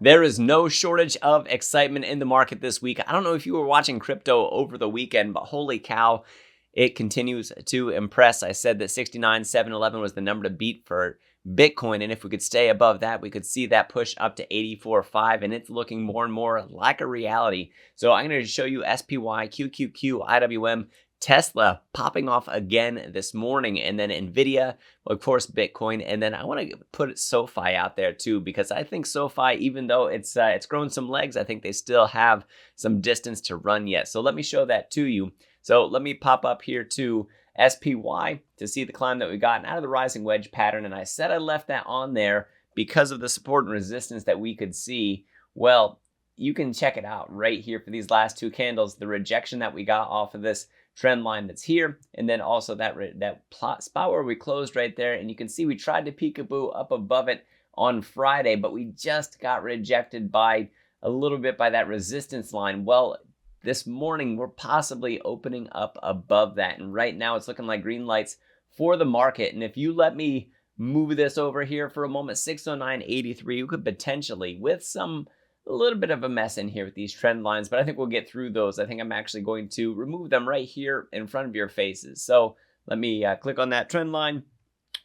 There is no shortage of excitement in the market this week. I don't know if you were watching crypto over the weekend, but holy cow, it continues to impress. I said that 69,711 was the number to beat for Bitcoin, and if we could stay above that, we could see that push up to 84.5, and it's looking more and more like a reality. So I'm going to show you SPY, QQQ, IWM, Tesla popping off again this morning, and then Nvidia, of course, Bitcoin, and then I want to put Sofi out there too, because I think Sofi, even though it's grown some legs, I think they still have some distance to run yet. So let me show that to you. So let me pop up here to SPY to see the climb that we got out of the rising wedge pattern, and I said I left that on there because of the support and resistance that we could see. Well, you can check it out right here for these last two candles, the rejection that we got off of this trend line that's here, and then also that spot where we closed right there, and you can see we tried to peekaboo up above it on Friday, but we just got rejected by a little bit by that resistance line. Well, this morning we're possibly opening up above that, and right now it's looking like green lights for the market. And if you let me move this over here for a moment, 609.83, you could potentially, with a little bit of a mess in here with these trend lines, but I think we'll get through those. I think I'm actually going to remove them right here in front of your faces. So let me click on that trend line.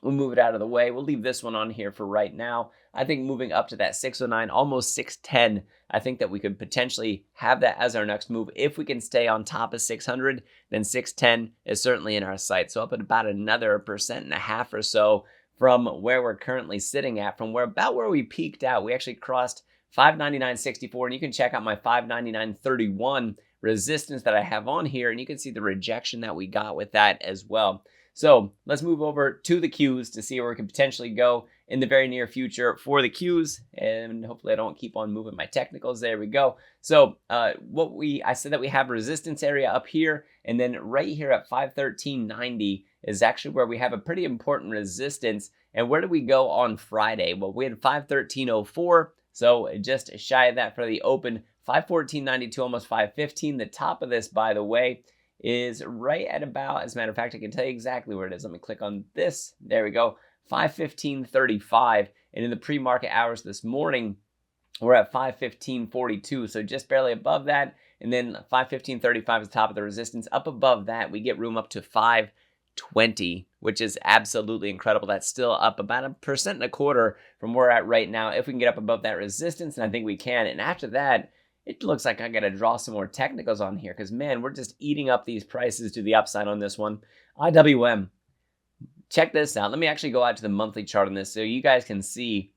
We'll move it out of the way. We'll leave this one on here for right now. I think moving up to that 609, almost 610, I think that we could potentially have that as our next move. If we can stay on top of 600, then 610 is certainly in our sight. So up at about another 1.5% or so from where we're currently sitting at, from about where we peaked out. We actually crossed 599.64, and you can check out my 599.31 resistance that I have on here, and you can see the rejection that we got with that as well. So let's move over to the Qs to see where we can potentially go in the very near future for the Qs, and hopefully I don't keep on moving my technicals. There we go. So I said that we have resistance area up here, and then right here at 513.90 is actually where we have a pretty important resistance. And where did we go on Friday? Well, we had 513.04. So just shy of that for the open, 514.92, almost 515. The top of this, by the way, is right at about, as a matter of fact, I can tell you exactly where it is. Let me click on this. There we go, 515.35. And in the pre-market hours this morning, we're at 515.42. So just barely above that. And then 515.35 is the top of the resistance. Up above that, we get room up to 520, which is absolutely incredible. That's still up about 1.25% from where we're at right now. If we can get up above that resistance, and I think we can. And after that, it looks like I got to draw some more technicals on here because, man, we're just eating up these prices to the upside on this one. IWM, check this out. Let me actually go out to the monthly chart on this so you guys can see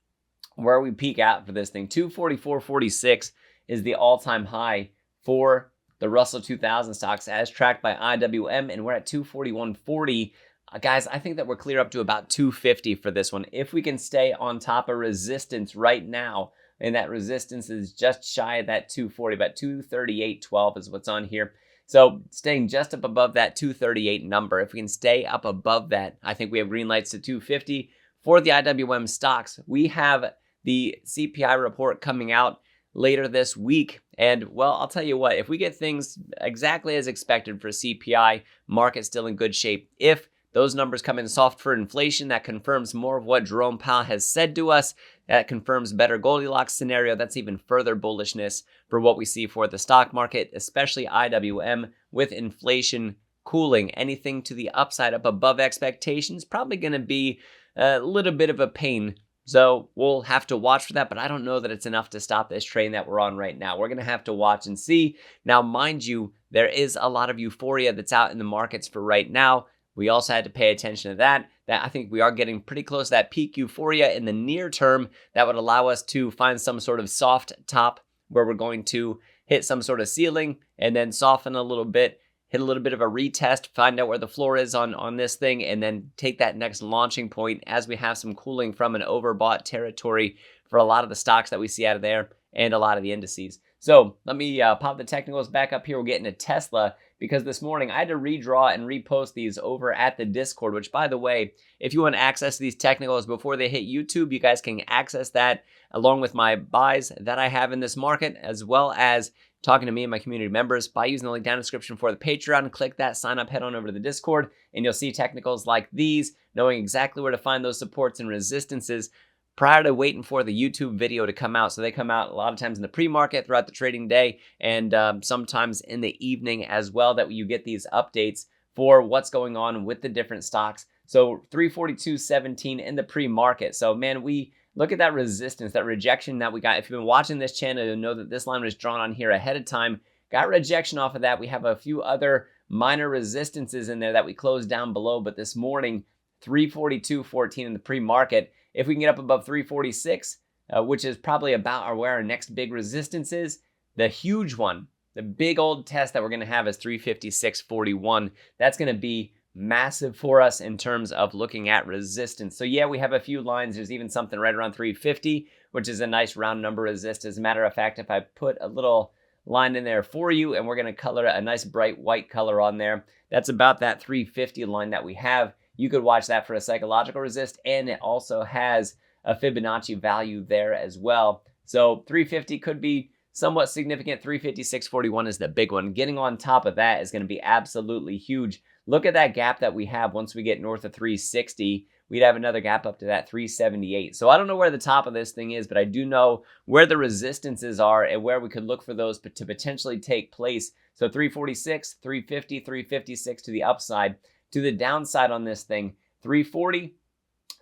where we peak out for this thing. 244.46 is the all-time high for the Russell 2000 stocks as tracked by IWM, and we're at 241.40. Guys, I think that we're clear up to about 250 for this one. If we can stay on top of resistance right now, and that resistance is just shy of that 240, about 238.12 is what's on here. So staying just up above that 238 number. If we can stay up above that, I think we have green lights to 250. For the IWM stocks, we have the CPI report coming out later this week. And well, I'll tell you what, if we get things exactly as expected for CPI, market's still in good shape. If those numbers come in soft for inflation, that confirms more of what Jerome Powell has said to us. That confirms better Goldilocks scenario. That's even further bullishness for what we see for the stock market, especially IWM with inflation cooling. Anything to the upside up above expectations, probably going to be a little bit of a pain. So we'll have to watch for that, but I don't know that it's enough to stop this train that we're on right now. We're going to have to watch and see. Now, mind you, there is a lot of euphoria that's out in the markets for right now. We also had to pay attention to that I think we are getting pretty close to that peak euphoria in the near term that would allow us to find some sort of soft top where we're going to hit some sort of ceiling and then soften a little bit, hit a little bit of a retest, find out where the floor is on this thing, and then take that next launching point as we have some cooling from an overbought territory for a lot of the stocks that we see out of there and a lot of the indices. So let me pop the technicals back up here. We'll get into Tesla because this morning I had to redraw and repost these over at the Discord, which, by the way, if you want to access these technicals before they hit YouTube, you guys can access that along with my buys that I have in this market, as well as talking to me and my community members by using the link down in the description for the Patreon. Click that, sign up, head on over to the Discord, and you'll see technicals like these, knowing exactly where to find those supports and resistances. prior to waiting for the YouTube video to come out. So they come out a lot of times in the pre-market throughout the trading day, and sometimes in the evening as well, that you get these updates for what's going on with the different stocks. So 342.17 in the pre-market. So man, we look at that resistance, that rejection that we got. If you've been watching this channel, you'll know that this line was drawn on here ahead of time. Got rejection off of that. We have a few other minor resistances in there that we closed down below, but this morning, 342.14 in the pre-market. If we can get up above 346, which is probably about where our next big resistance is, the huge one, the big old test that we're going to have is 356.41. That's going to be massive for us in terms of looking at resistance. So yeah, we have a few lines. There's even something right around 350, which is a nice round number resist. As a matter of fact, if I put a little line in there for you, and we're going to color a nice bright white color on there, that's about that 350 line that we have. You could watch that for a psychological resist, and it also has a Fibonacci value there as well. So 350 could be somewhat significant. 356.41 is the big one. Getting on top of that is going to be absolutely huge. Look at that gap that we have. Once we get north of 360, we'd have another gap up to that 378. So I don't know where the top of this thing is, but I do know where the resistances are and where we could look for those to potentially take place. So 346, 350, 356 to the upside. To the downside on this thing, 340,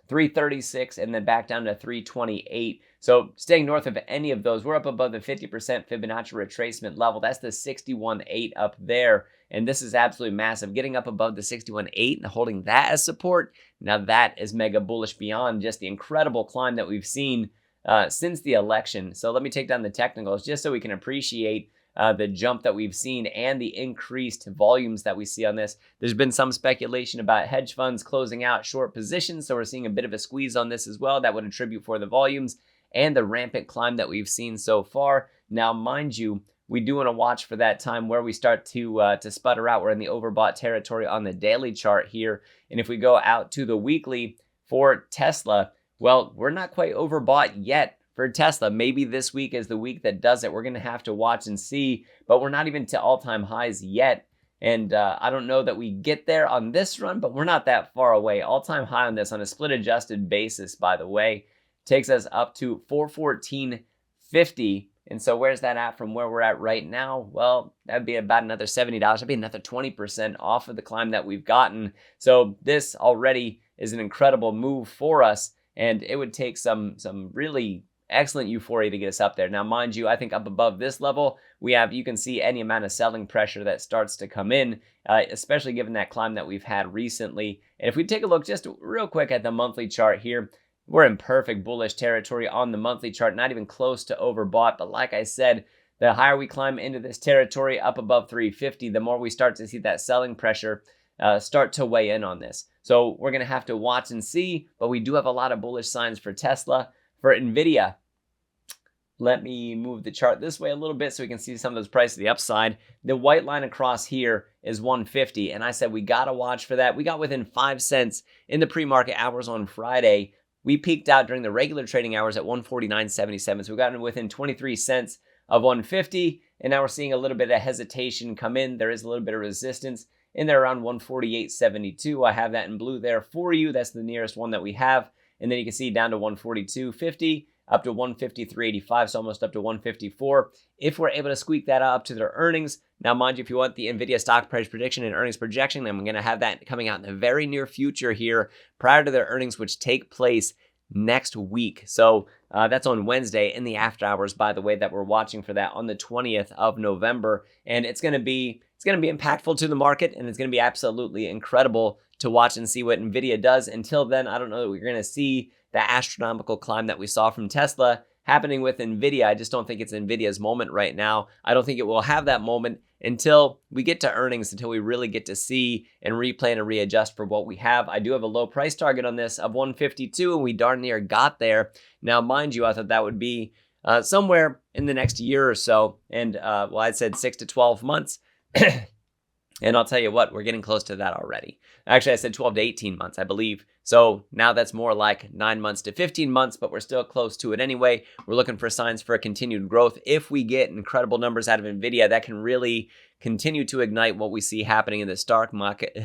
336, and then back down to 328. So staying north of any of those, we're up above the 50% Fibonacci retracement level. That's the 61.8 up there. And this is absolutely massive. Getting up above the 61.8 and holding that as support, now that is mega bullish beyond just the incredible climb that we've seen since the election. So let me take down the technicals just so we can appreciate the jump that we've seen and the increased volumes that we see on this. There's been some speculation about hedge funds closing out short positions, so we're seeing a bit of a squeeze on this as well. That would attribute for the volumes and the rampant climb that we've seen so far. Now, mind you, we do want to watch for that time where we start to sputter out. We're in the overbought territory on the daily chart here, and if we go out to the weekly for Tesla, well, we're not quite overbought yet. For Tesla, maybe this week is the week that does it. We're going to have to watch and see, but we're not even to all-time highs yet. And I don't know that we get there on this run, but we're not that far away. All-time high on this on a split-adjusted basis, by the way, takes us up to 414.50. And so where's that at from where we're at right now? Well, that'd be about another $70. That'd be another 20% off of the climb that we've gotten. So this already is an incredible move for us, and it would take some really excellent euphoria to get us up there. Now, mind you, I think up above this level, you can see any amount of selling pressure that starts to come in, especially given that climb that we've had recently. And if we take a look just real quick at the monthly chart here, we're in perfect bullish territory on the monthly chart, not even close to overbought. But like I said, the higher we climb into this territory up above 350, the more we start to see that selling pressure start to weigh in on this. So we're going to have to watch and see, but we do have a lot of bullish signs for Tesla. For Nvidia, let me move the chart this way a little bit so we can see some of those prices to the upside. The white line across here is 150, and I said we got to watch for that. We got within 5 cents in the pre-market hours on Friday. We peaked out during the regular trading hours at 149.77, so we got within 23 cents of 150, and now we're seeing a little bit of hesitation come in. There is a little bit of resistance in there around 148.72. I have that in blue there for you. That's the nearest one that we have. And then you can see down to 142.50, up to 153.85, so almost up to 154. If we're able to squeak that up to their earnings. Now, mind you, if you want the Nvidia stock price prediction and earnings projection, I'm going to have that coming out in the very near future here prior to their earnings, which take place next week. So that's on Wednesday in the after hours, by the way, that we're watching for that on the 20th of November. And it's going to be impactful to the market, and it's going to be absolutely incredible to watch and see what Nvidia does. Until then, I don't know that we're going to see the astronomical climb that we saw from Tesla happening with Nvidia. I just don't think it's Nvidia's moment right now. I don't think it will have that moment until we get to earnings, until we really get to see and replan and readjust for what we have. I do have a low price target on this of 152, and we darn near got there. Now, mind you, I thought that would be somewhere in the next year or so. And well, I said 6 to 12 months. And I'll tell you what, we're getting close to that already. Actually, I said 12 to 18 months, I believe. So now that's more like 9 months to 15 months, but we're still close to it anyway. We're looking for signs for a continued growth. If we get incredible numbers out of Nvidia, that can really continue to ignite what we see happening in the stock market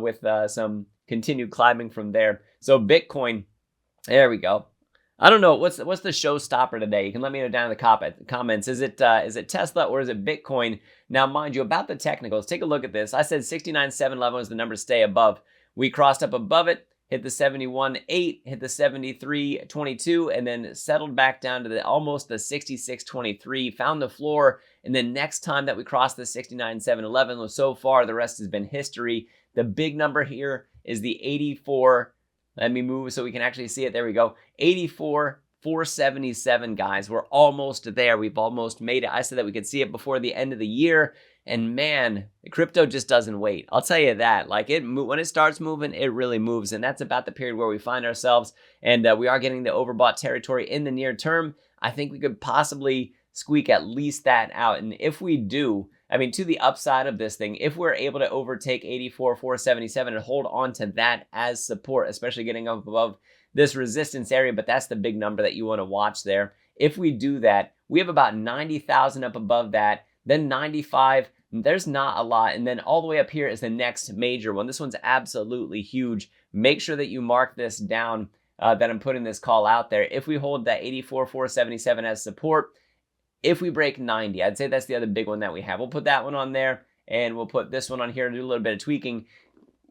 with some continued climbing from there. So Bitcoin, there we go. I don't know what's the showstopper today. You can let me know down in the comments. Is it Tesla or is it Bitcoin? Now, mind you, about the technicals, take a look at this. I said 69,711 was the number to stay above. We crossed up above it, hit the 71.8, hit the 73.22, and then settled back down to almost the 66.23. Found the floor, and then next time that we crossed the 69,711 was so far. The rest has been history. The big number here is the 84. Let me move so we can actually see it. There we go. 84,477, guys. We're almost there. We've almost made it. I said that we could see it before the end of the year. And man, crypto just doesn't wait. I'll tell you that. Like when it starts moving, it really moves. And that's about the period where we find ourselves. And we are getting the overbought territory in the near term. I think we could possibly squeak at least that out. And if we do, I mean, to the upside of this thing, if we're able to overtake 84,477 and hold on to that as support, especially getting up above this resistance area, but that's the big number that you want to watch there. If we do that, we have about 90,000 up above that, then 95, there's not a lot, and then all the way up here is the next major one. This one's absolutely huge. Make sure that you mark this down, that I'm putting this call out there. If we hold that 84,477 as support, if we break 90, I'd say that's the other big one that we have. We'll put that one on there, and we'll put this one on here and do a little bit of tweaking.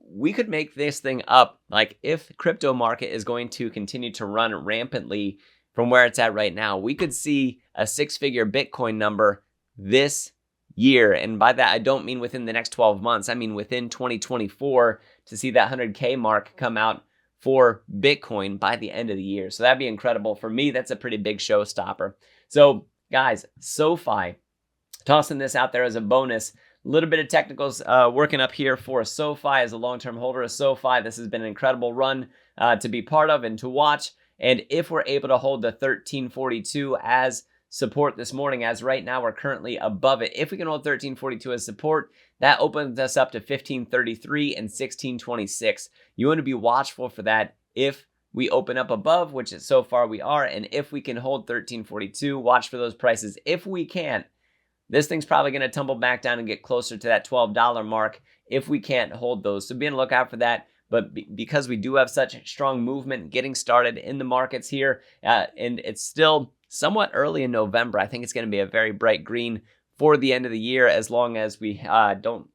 We could make this thing up. Like if the crypto market is going to continue to run rampantly from where it's at right now, we could see a six-figure Bitcoin number this year. And by that, I don't mean within the next 12 months. I mean within 2024 to see that 100K mark come out for Bitcoin by the end of the year. So that'd be incredible. For me, that's a pretty big showstopper. So guys, Sofi, tossing this out there as a bonus. A little bit of technicals working up here for Sofi as a long-term holder of Sofi. This has been an incredible run to be part of and to watch. And if we're able to hold the 1342 as support this morning, as right now we're currently above it. If we can hold 1342 as support, that opens us up to 1533 and 1626. You want to be watchful for that if we open up above, which is so far we are, and if we can hold 1342, watch for those prices. If we can't, this thing's probably going to tumble back down and get closer to that $12 mark if we can't hold those. So be on the lookout for that. But because we do have such strong movement getting started in the markets here, and it's still somewhat early in November, I think it's going to be a very bright green for the end of the year, as long as we don't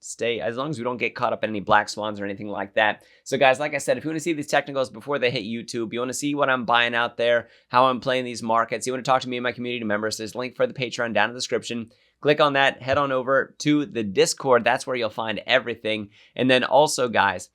get caught up in any black swans or anything like that. So guys, like I said, if you want to see these technicals before they hit YouTube, you want to see what I'm buying out there, how I'm playing these markets, you want to talk to me and my community members, there's a link for the Patreon down in the description. Click on that, head on over to the Discord. That's where you'll find everything. And then also, guys,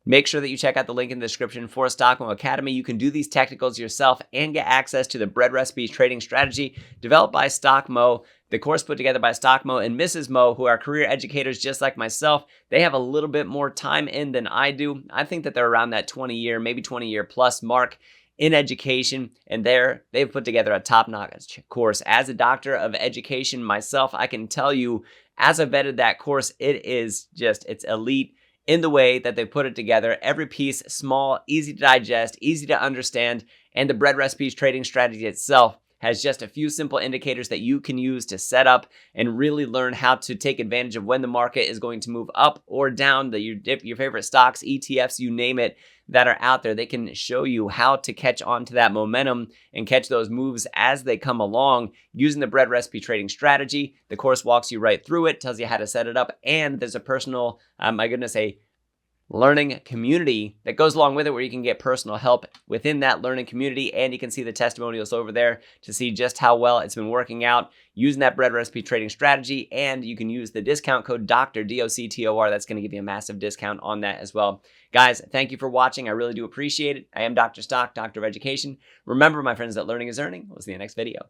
make sure that you check out the link in the description for Stockmo Academy. You can do these technicals yourself and get access to the bread recipes trading strategy developed by Stockmo. The course put together by Stockmo and Mrs. Mo, who are career educators just like myself. They have a little bit more time in than I do. I think that they're around that 20-year, maybe 20-year plus mark in education, and they've put together a top-notch course. As a doctor of education myself, I can tell you, as I vetted that course, it's elite in the way that they put it together. Every piece small, easy to digest, easy to understand, and the bread recipes trading strategy itself has just a few simple indicators that you can use to set up and really learn how to take advantage of when the market is going to move up or down. Your favorite stocks, ETFs, you name it, that are out there. They can show you how to catch on to that momentum and catch those moves as they come along using the bread recipe trading strategy. The course walks you right through it, tells you how to set it up, and there's a personal, a learning community that goes along with it where you can get personal help within that learning community, and you can see the testimonials over there to see just how well it's been working out using that bread recipe trading strategy. And you can use the discount code DOCTOR, D-O-C-T-O-R. That's going to give you a massive discount on that as well. Guys, thank you for watching. I really do appreciate it. I am Dr. Stock, Doctor of Education. Remember, my friends, that learning is earning. We'll see you in the next video.